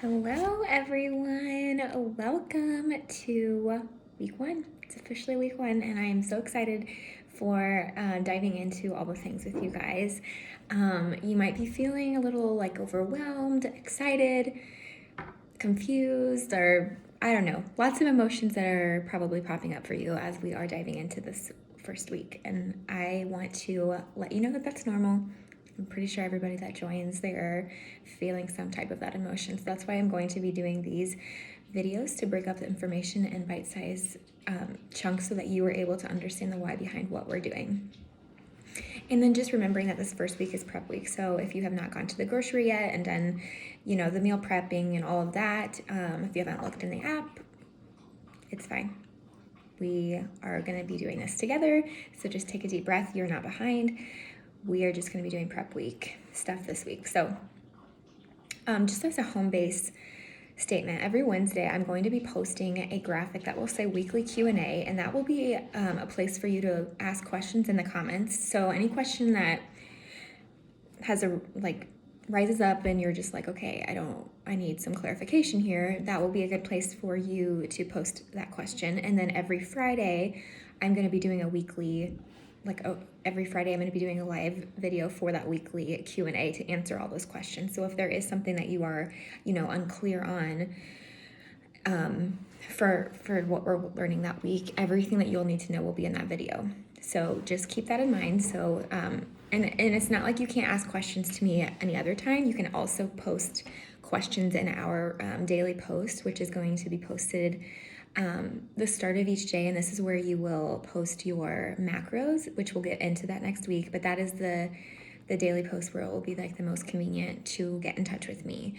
Hello, everyone. Welcome to week one. It's officially week one, and I am so excited for diving into all the things with you guys. You might be feeling a little like overwhelmed, excited, confused, or I don't know, lots of emotions that are probably popping up for you as we are diving into this first week. And I want to let you know that that's normal. I'm pretty sure everybody that joins, they're feeling some type of that emotion. So that's why I'm going to be doing these videos to break up the information in bite-sized chunks so that you are able to understand the why behind what we're doing. And then just remembering that this first week is prep week. So if you have not gone to the grocery yet and done, the meal prepping and all of that, if you haven't looked in the app, it's fine. We are going to be doing this together. So just take a deep breath. You're not behind. We are just going to be doing prep week stuff this week. So just as a home base statement, every Wednesday I'm going to be posting a graphic that will say weekly Q&A, and that will be a place for you to ask questions in the comments. So any question that has rises up and you're just like, okay, I need some clarification here, that will be a good place for you to post that question. And then every Friday I'm going to be doing a weekly every Friday I'm going to be doing a live video for that weekly Q&A to answer all those questions. So if there is something that you are, unclear on for what we're learning that week, everything that you'll need to know will be in that video. So just keep that in mind. So and it's not like you can't ask questions to me at any other time. You can also post questions in our daily post, which is going to be posted the start of each day, and this is where you will post your macros, which we'll get into that next week, but that is the daily post where it will be like the most convenient to get in touch with me.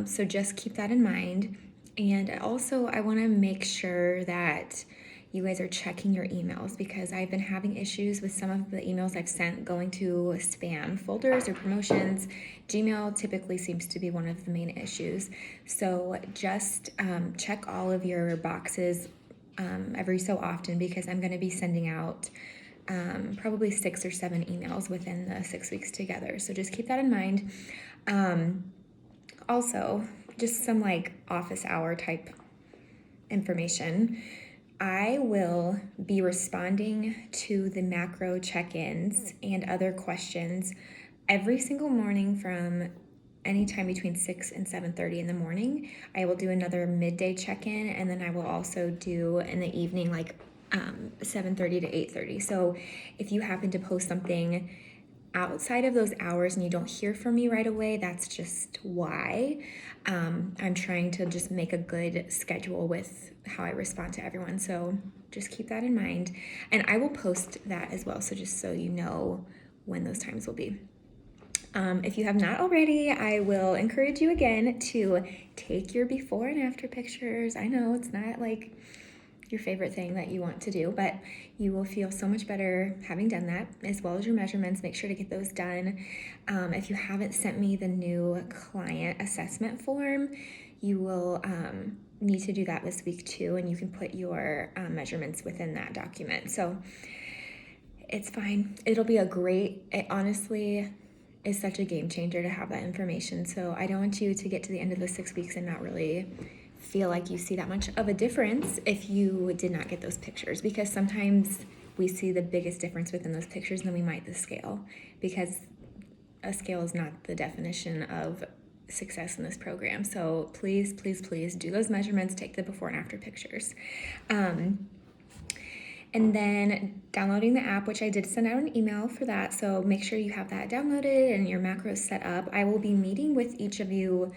So just keep that in mind. And also I want to make sure that you guys are checking your emails, because I've been having issues with some of the emails I've sent going to spam folders or promotions. Gmail typically seems to be one of the main issues. So just check all of your boxes every so often, because I'm going to be sending out probably 6 or 7 emails within the 6 weeks together. So just keep that in mind. Also, just some office hour type information. I will be responding to the macro check-ins and other questions every single morning from anytime between 6 and 7:30 in the morning. I will do another midday check-in, and then I will also do in the evening 7:30 to 8:30. So if you happen to post something outside of those hours and you don't hear from me right away, that's just why. I'm trying to just make a good schedule with how I respond to everyone. So just keep that in mind. And I will post that as well, so just so you know when those times will be. If you have not already, I will encourage you again to take your before and after pictures. I know it's not your favorite thing that you want to do, but you will feel so much better having done that, as well as your measurements. Make sure to get those done. If you haven't sent me the new client assessment form, you will need to do that this week too, and you can put your measurements within that document. So it's fine. It'll be it honestly is such a game changer to have that information. So I don't want you to get to the end of the 6 weeks and not really feel like you see that much of a difference if you did not get those pictures, because sometimes we see the biggest difference within those pictures and then we might the scale, because a scale is not the definition of success in this program. So please, please, please do those measurements, take the before and after pictures. And then downloading the app, which I did send out an email for that. So make sure you have that downloaded and your macros set up. I will be meeting with each of you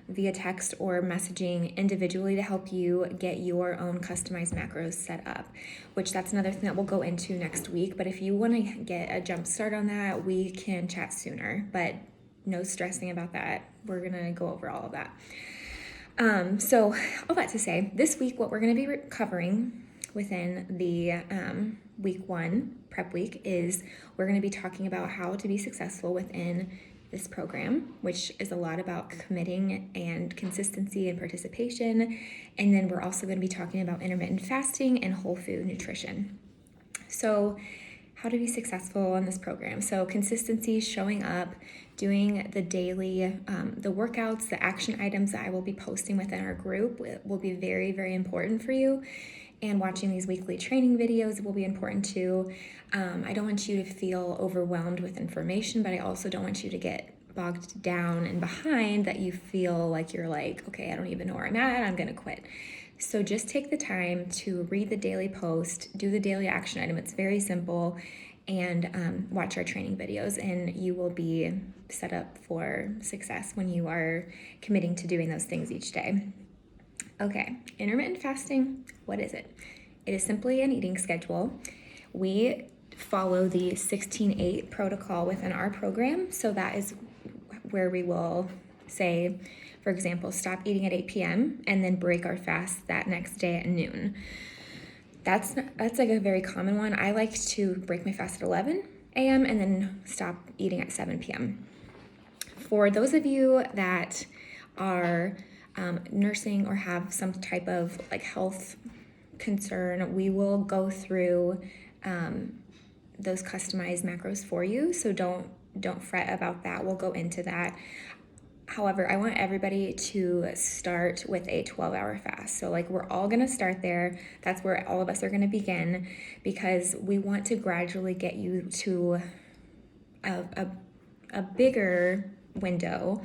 via text or messaging individually to help you get your own customized macros set up, which that's another thing that we'll go into next week. But if you want to get a jump start on that, we can chat sooner, but no stressing about that. We're going to go over all of that. So all that to say, this week, what we're going to be covering within the week one prep week is we're going to be talking about how to be successful within this program, which is a lot about committing and consistency and participation. And then we're also going to be talking about intermittent fasting and whole food nutrition. So how to be successful in this program. So consistency, showing up, doing the daily, the workouts, the action items that I will be posting within our group will be very, very important for you. And watching these weekly training videos will be important too. I don't want you to feel overwhelmed with information, but I also don't want you to get bogged down and behind that you feel like you're like, okay, I don't even know where I'm at, I'm gonna quit. So just take the time to read the daily post, do the daily action item. It's very simple, and watch our training videos, and you will be set up for success when you are committing to doing those things each day. Okay, intermittent fasting, what is it? It is simply an eating schedule. We follow the 16-8 protocol within our program, so that is where we will say, for example, stop eating at 8 p.m. and then break our fast that next day at noon. That's like a very common one. I like to break my fast at 11 a.m. and then stop eating at 7 p.m. For those of you that are nursing or have some type of like health concern, we will go through those customized macros for you. So don't fret about that. We'll go into that. However, I want everybody to start with a 12-hour fast. So like we're all gonna start there. That's where all of us are gonna begin, because we want to gradually get you to a bigger window,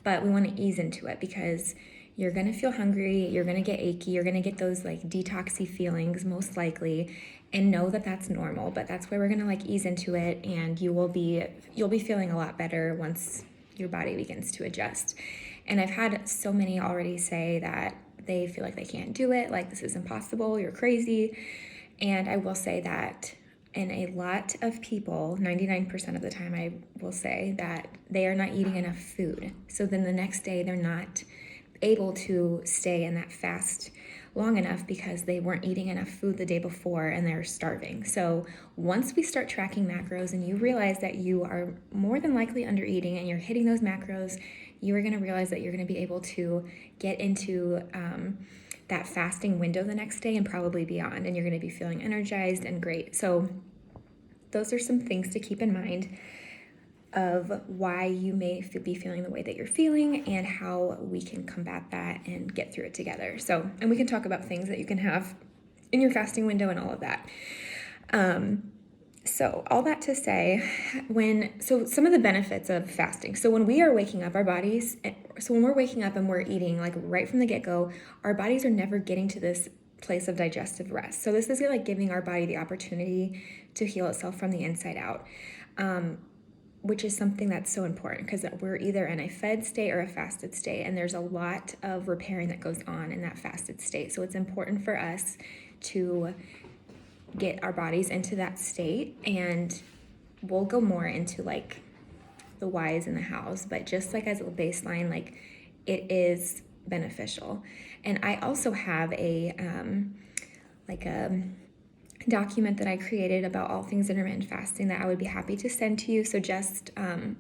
but we want to ease into it because you're going to feel hungry, you're going to get achy, you're going to get those like detoxy feelings most likely, and know that that's normal. But that's why we're going to like ease into it, and you'll be feeling a lot better once your body begins to adjust. And I've had so many already say that they feel like they can't do it, like this is impossible, you're crazy. And I will say that in a lot of people, 99% of the time, I will say that they are not eating enough food. So then the next day they're not able to stay in that fast long enough because they weren't eating enough food the day before and they're starving. So once we start tracking macros and you realize that you are more than likely under eating and you're hitting those macros, you are going to realize that you're going to be able to get into that fasting window the next day and probably beyond, and you're going to be feeling energized and great. So those are some things to keep in mind of why you may be feeling the way that you're feeling and how we can combat that and get through it together. So, and we can talk about things that you can have in your fasting window and all of that. So all that to say, some of the benefits of fasting. So when we are waking up, our bodies, so when we're waking up and we're eating like right from the get-go, our bodies are never getting to this place of digestive rest. So this is like giving our body the opportunity to heal itself from the inside out, which is something that's so important because we're either in a fed state or a fasted state, and there's a lot of repairing that goes on in that fasted state. So it's important for us to get our bodies into that state, and we'll go more into like the whys and the hows, but just like as a baseline, like it is beneficial. And I also have a document that I created about all things intermittent fasting that I would be happy to send to you. So just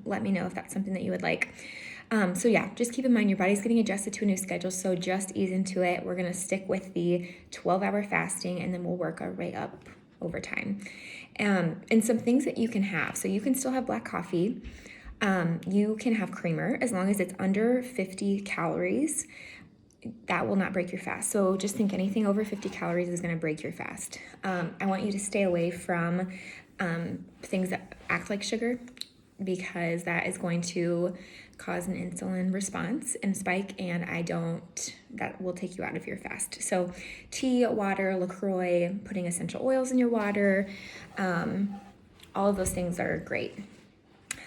let me know if that's something that you would like. So yeah, just keep in mind your body's getting adjusted to a new schedule, so just ease into it. We're gonna stick with the 12-hour fasting, and then we'll work our way up over time. And some things that you can have. So you can still have black coffee. You can have creamer as long as it's under 50 calories. That will not break your fast. So just think anything over 50 calories is going to break your fast. I want you to stay away from things that act like sugar, because that is going to cause an insulin response and spike, and that will take you out of your fast. So tea, water, LaCroix, putting essential oils in your water, all of those things are great.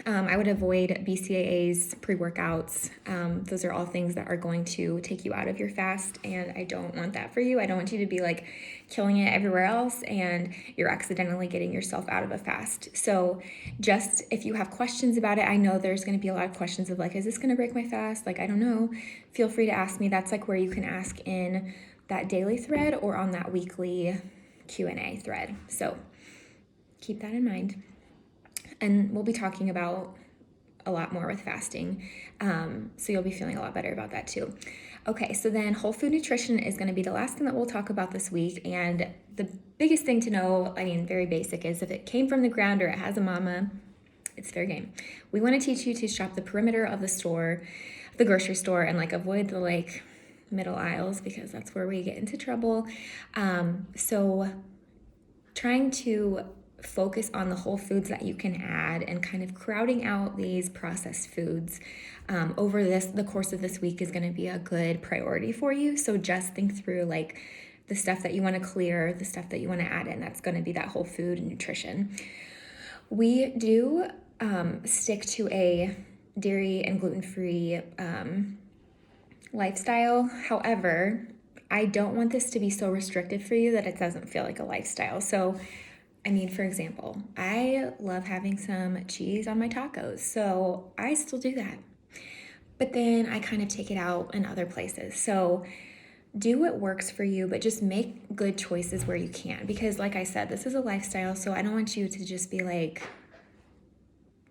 I would avoid BCAAs, pre-workouts. Those are all things that are going to take you out of your fast, and I don't want that for you. I don't want you to be like killing it everywhere else and you're accidentally getting yourself out of a fast. So just if you have questions about it, I know there's going to be a lot of questions of like, is this going to break my fast? Like, I don't know. Feel free to ask me. That's like where you can ask in that daily thread or on that weekly Q&A thread. So keep that in mind. And we'll be talking about a lot more with fasting. So you'll be feeling a lot better about that too. Okay, so then whole food nutrition is going to be the last thing that we'll talk about this week. And the biggest thing to know, I mean, very basic, is if it came from the ground or it has a mama, it's fair game. We want to teach you to shop the perimeter of the store, the grocery store, and like avoid the like middle aisles, because that's where we get into trouble. So trying to focus on the whole foods that you can add and kind of crowding out these processed foods over the course of this week is going to be a good priority for you. So just think through like the stuff that you want to clear, the stuff that you want to add in. That's going to be that whole food and nutrition. We do stick to a dairy and gluten-free lifestyle. However, I don't want this to be so restrictive for you that it doesn't feel like a lifestyle. So, I mean, for example, I love having some cheese on my tacos, so I still do that. But then I kind of take it out in other places. So do what works for you, but just make good choices where you can. Because like I said, this is a lifestyle, so I don't want you to just be like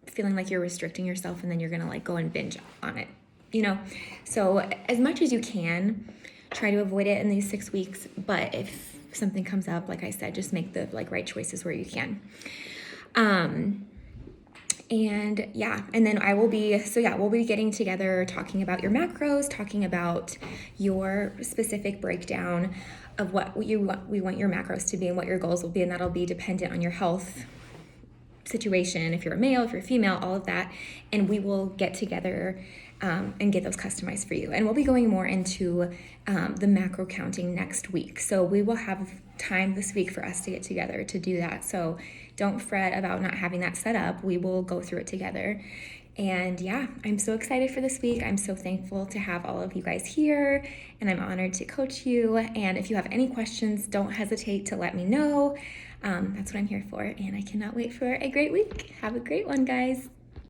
feeling like you're restricting yourself and then you're gonna like go and binge on it, you know? So as much as you can, try to avoid it in these 6 weeks. But if something comes up, like I said, just make the like right choices where you can. And yeah, and then we'll be getting together, talking about your macros, talking about your specific breakdown of what we want your macros to be and what your goals will be. And that'll be dependent on your health situation, if you're a male, if you're a female, all of that. And we will get together and get those customized for you. And we'll be going more into the macro counting next week. So we will have time this week for us to get together to do that. So don't fret about not having that set up. We will go through it together. And yeah, I'm so excited for this week. I'm so thankful to have all of you guys here, and I'm honored to coach you. And if you have any questions, don't hesitate to let me know. That's what I'm here for, and I cannot wait for a great week. Have a great one, guys.